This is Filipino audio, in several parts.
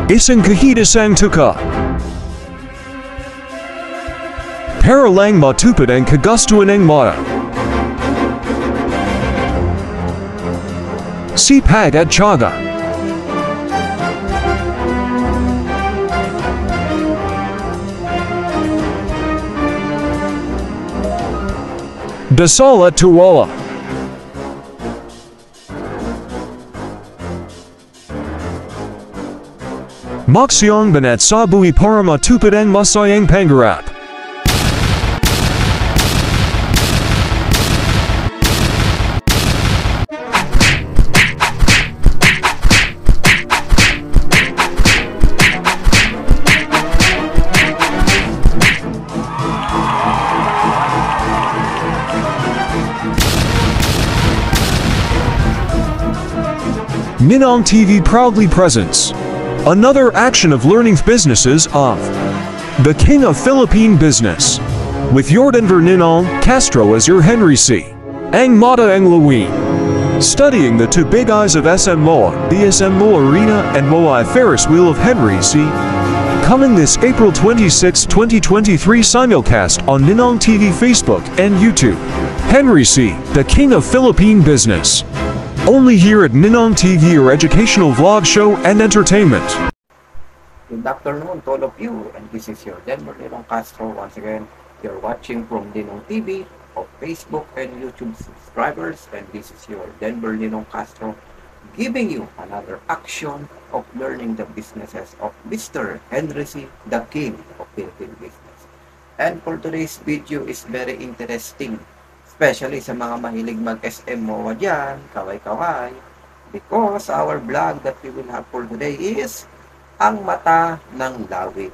Isang kahit isang tuka. Para lang matupad ang kagustuhan ng mata. Sipag at tiyaga. Dasal at tiwala. Maksiyang banat sabui para matupad ang masayang pangarap. Ninong TV proudly presents another action of learning businesses of the King of Philippine Business with your Denver Ninong Castro as your Henry C. Ang Mata Ang Lawin. Studying the two big eyes of SM MOA, the SM MOA Arena and MOA Ferris Wheel of Henry C. Coming this April 26, 2023 simulcast on Ninong TV Facebook and YouTube. Henry C., the King of Philippine Business. Only here at Ninong TV, your educational vlog show and entertainment. Good afternoon to all of you, and this is your Denver Ninong Castro. Once again, you're watching from Ninong TV of Facebook and YouTube subscribers, and this is your Denver Ninong Castro giving you another action of learning the businesses of Mr. Henry C., the King of Philippine Business. And for today's video is very interesting. Especially sa mga mahilig mag-SM MOA dyan, kaway-kaway, because our vlog that we will have for today is Ang Mata ng Lawin.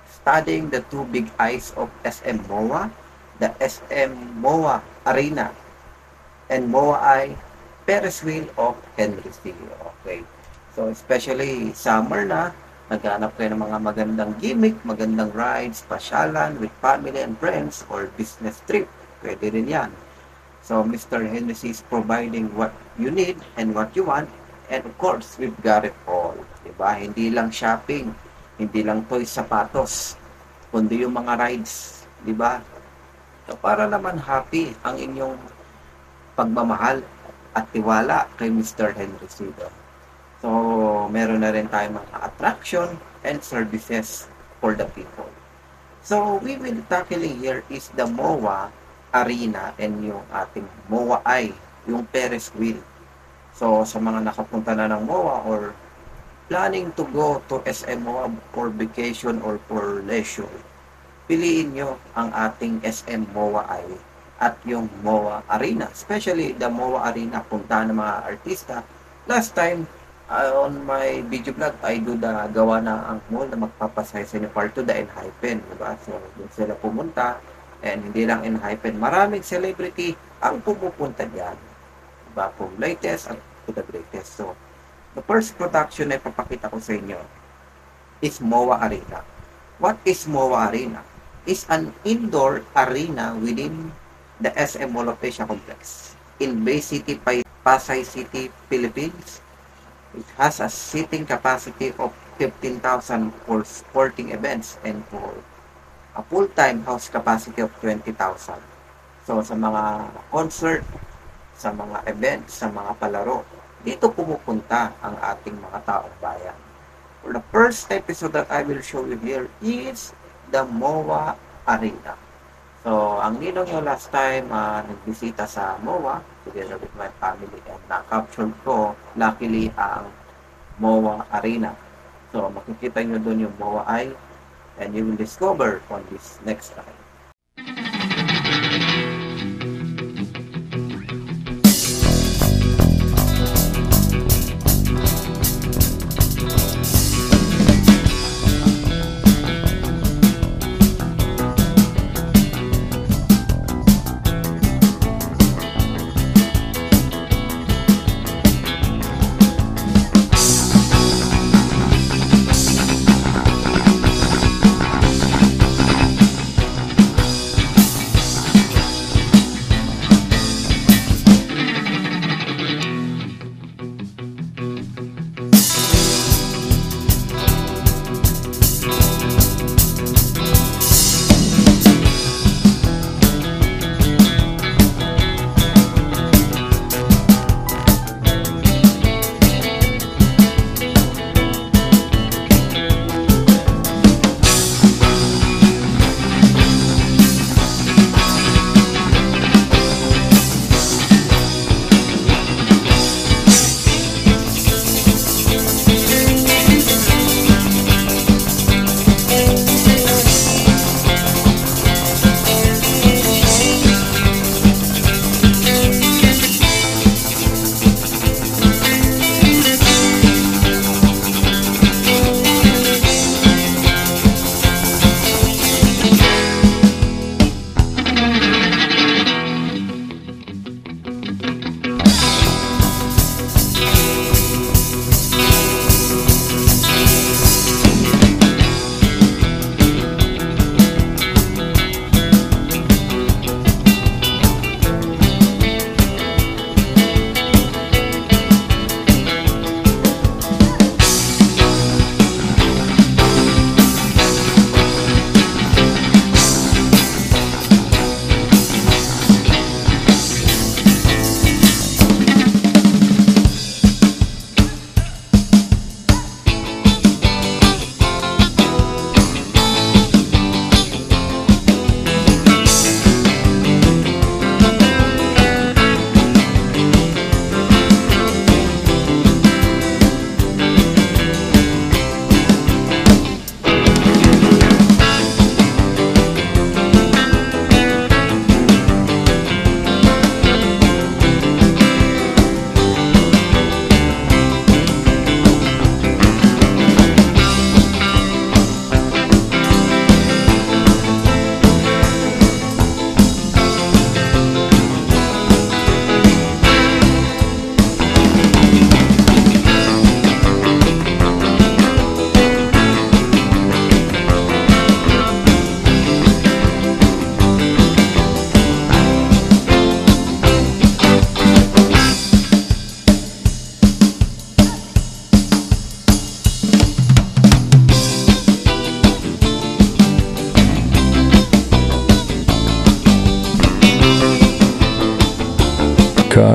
Studying the two big eyes of SM MOA, the SM MOA Arena, and MOA Ferris Wheel of Henry C. Okay. So, especially summer na, naghanap kayo ng mga magandang gimmick, magandang rides, pasyalan with family and friends, or business trip. Pwede rin yan. So, Mr. Henry C. is providing what you need and what you want. And of course, we've got it all. Diba? Hindi lang shopping, hindi lang toys, sapatos, kundi yung mga rides. Diba? So, para naman happy ang inyong pagmamahal at tiwala kay Mr. Henry C. So, meron na rin tayong mga attraction and services for the people. So, we will tackling here is the MOA Arena and yung ating MOA yung Ferris Wheel. So, sa mga nakapunta na ng MOA or planning to go to SM MOA for vacation or for leisure, piliin nyo ang ating SM MOA at yung MOA Arena. Especially the MOA Arena, punta ng mga artista. Last time, on my video vlog, I do the gawa na ang mall na magpapasaya sa inyo part 2, the Enhypen. Diba? So, dun sila pumunta. And hindi lang Enhypen, maraming celebrity ang pumupunta diyan. Diba? From latest to the greatest. So, the first production na ipapakita ko sa inyo is MOA Arena. What is MOA Arena? It's an indoor arena within the SM Mall of Asia Complex in Bay City, Pasay City, Philippines. It has a seating capacity of 15,000 for sporting events and for a full-time house capacity of 20,000. So, sa mga concert, sa mga events, sa mga palaro, dito pumupunta ang ating mga taong bayan. For the first episode that I will show you here is the MOA Arena. So, ang ninong nyo last time nagbisita sa MOA together with my family and na-capture ko luckily ang MOA Arena. So, makikita nyo doon yung MOA and you will discover on this next time.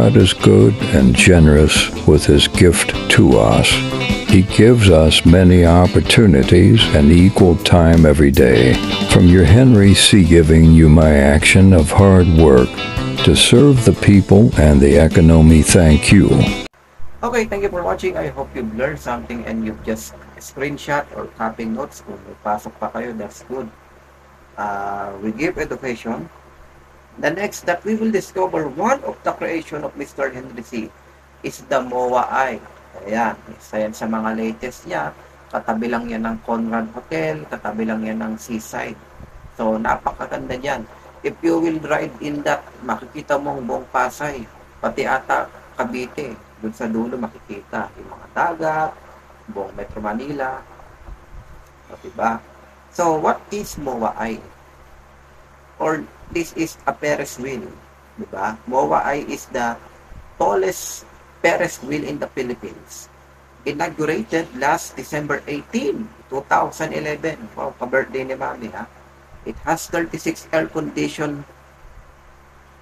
God is good and generous with His gift to us. He gives us many opportunities and equal time every day. From your Henry C. giving you my action of hard work to serve the people and the economy. Thank you. Okay, thank you for watching. I hope you've learned something and you've just screenshot or copy notes. Kung may pasok pa kayo, that's good. We give education. The next that we will discover, one of the creation of Mr. Henry C. is the MOA-I. Ayan, isa yan sa mga latest niya. Katabi lang yan ng Conrad Hotel, katabi lang yan ng Seaside. So, napakaganda niyan. If you will ride in that, makikita mo ang buong Pasay, pati ata Cavite. Doon sa dulo makikita yung mga dagat, buong Metro Manila. So, diba? So, what is MOA-I? Or this is a Ferris wheel. Diba? MOA-I is the tallest Ferris wheel in the Philippines. Inaugurated last December 18, 2011. Wow, ka-birthday ni Mami, ha? It has 36 air-conditioned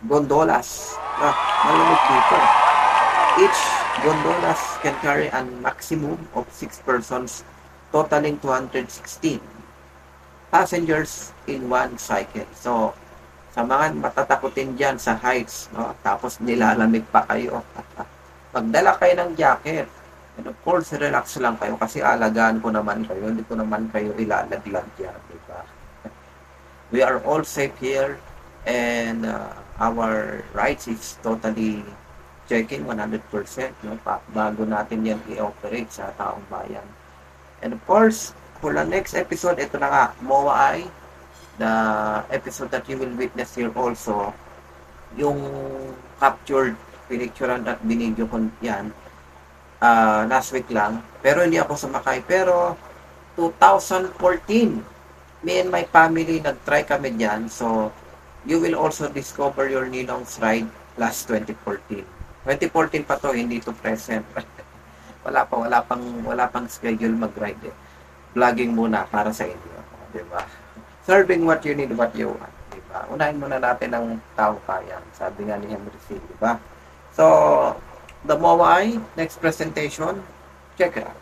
gondolas. Malamig dito. Each gondolas can carry a maximum of 6 persons, totaling 216 passengers in one cycle. So, sa mga matatakutin dyan sa heights, no? Tapos nilalamig pa kayo. Magdala kayo ng jacket. And of course, relax lang kayo kasi alagaan ko naman kayo. Hindi ko naman kayo ilalaglag dyan. Diba? We are all safe here and our rights is totally checking 100%, no? Bago natin yan i-operate sa taong bayan. And of course, for the next episode, ito na nga, MOA-I, the episode that you will witness here also, yung captured, pinicturean at binidyo ko yan, last week lang, pero hindi ako sumakay. Pero 2014, me and my family nag-try kami dyan, so you will also discover your Ninong's ride last 2014. 2014 pa to, hindi to present. wala pang schedule mag-ride eh. Vlogging muna para sa inyo, di ba? Serving what you need, what you want, di ba? Unahin muna natin ang tao kaya, sabi nga ni Henry C, di ba? So, the MOA-I, next presentation, check it out.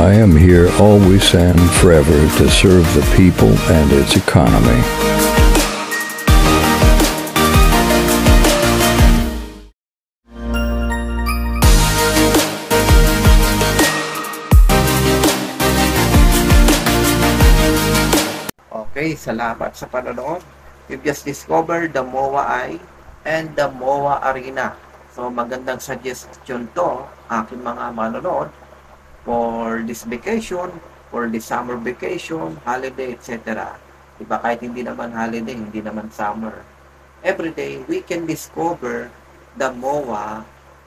I am here always and forever to serve the people and its economy. Okay, salamat sa panonood. We've just discovered the MOA and the MOA Arena. So magandang suggestion to aking mga manonood for this vacation, for the summer vacation, holiday, etc. Diba, kahit hindi naman holiday, hindi naman summer. Every day, we can discover the MOA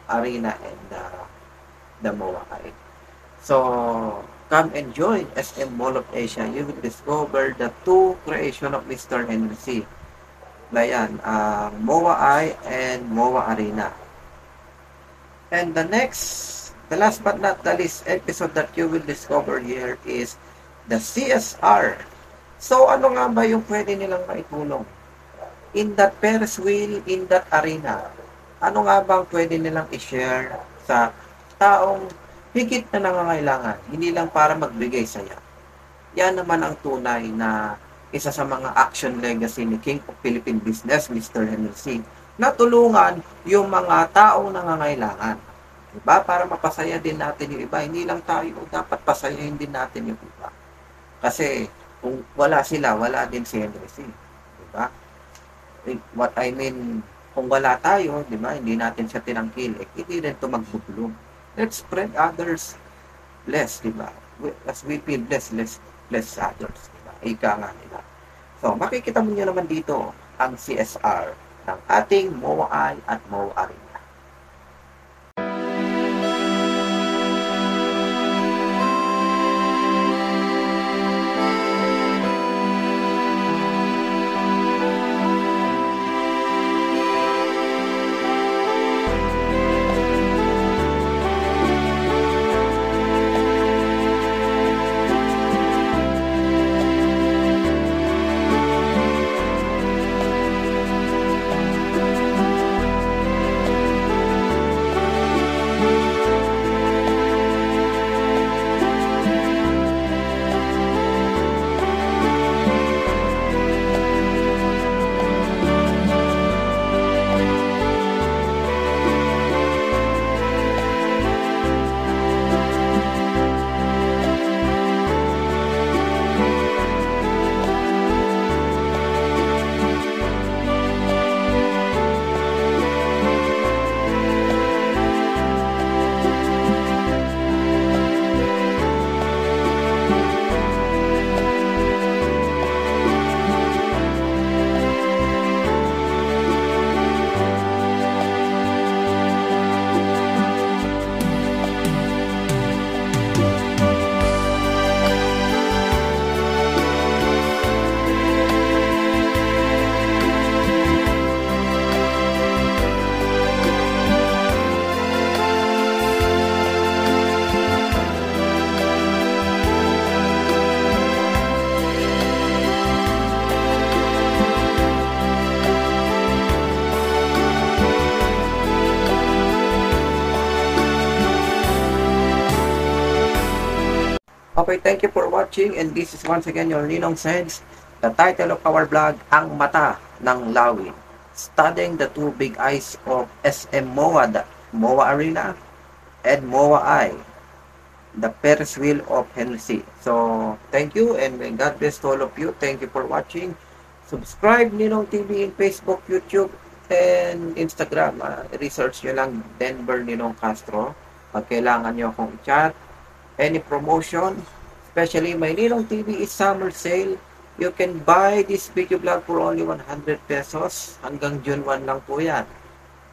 Arena and the MOA. So, come and join SM Mall of Asia. You will discover the two creation of Mr. Henry C. Ayan, MOA and MOA Arena. And the last but not the least episode that you will discover here is the CSR. So, ano nga ba yung pwede nilang maitulong? In that Ferris wheel, in that arena, ano nga bang pwede nilang i-share sa taong higit na nangangailangan, hindi lang para magbigay saya. Yan naman ang tunay na isa sa mga action legacy ni King of Philippine Business, Mr. Henry C. Na tulungan yung mga taong nangangailangan. Diba? Para mapasaya din natin yung iba. Hindi lang tayo, dapat pasayahin din natin yung iba. Kasi kung wala sila, wala din si Henry C. Diba? What I mean, kung wala tayo, diba, hindi natin siya tinangkilik, hindi rin ito magbubulong. Let's spread others bless, diba? As we feel blessed, let's bless others, diba? Ika nga nila. So, makikita mo nyo naman dito ang CSR ng ating MOA at MOA Arena. Okay, thank you for watching, and this is once again your Ninong Seds. The title of our vlog, Ang Mata ng Lawin. Studying the two big eyes of SM MOA, the MOA Arena and MOA, the Ferris wheel of Henry C. So, thank you, and may God bless to all of you. Thank you for watching. Subscribe Ninong TV in Facebook, YouTube, and Instagram. Research nyo lang Denver Ninong Castro. Pag kailangan nyo akong i-chat, any promotion, especially my Ninong TV is summer sale. You can buy this video vlog for only 100 pesos. Hanggang June 1 lang po yan.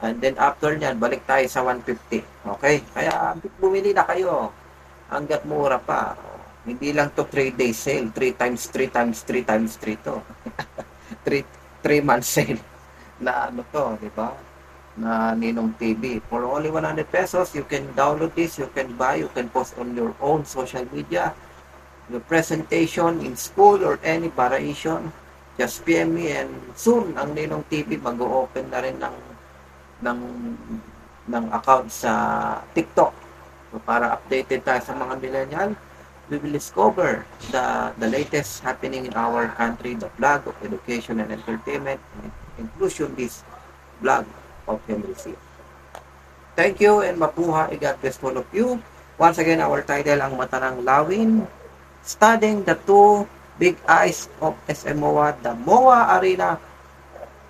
And then after nyan, balik tayo sa 150. Okay? Kaya bumili na kayo. Hanggat mura pa. Hindi lang to 3-day sale. 3 times 3 times 3 times 3 to. 3 month sale. Na ano to, di ba? Na Ninong TV. For only 100 pesos, you can download this, you can buy, you can post on your own social media, your presentation in school or any variation. Just PM me, and soon ang Ninong TV mag-open na rin ng account sa TikTok. So, para updated tayo sa mga millennial. we will discover the latest happening in our country, the blog of education and entertainment, and inclusion this blog of Henry C. Thank you and mabuhay. God bless all of you. Once again, our title ang Mata ng Lawin, studying the two big eyes of SM MOA, the MOA Arena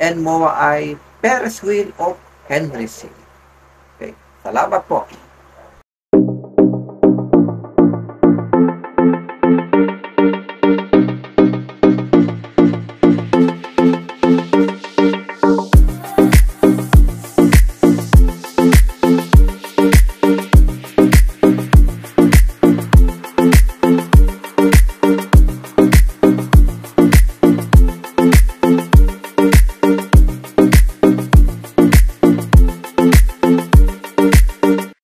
and MOA I Ferris Wheel of Henry C. Okay, salamat po.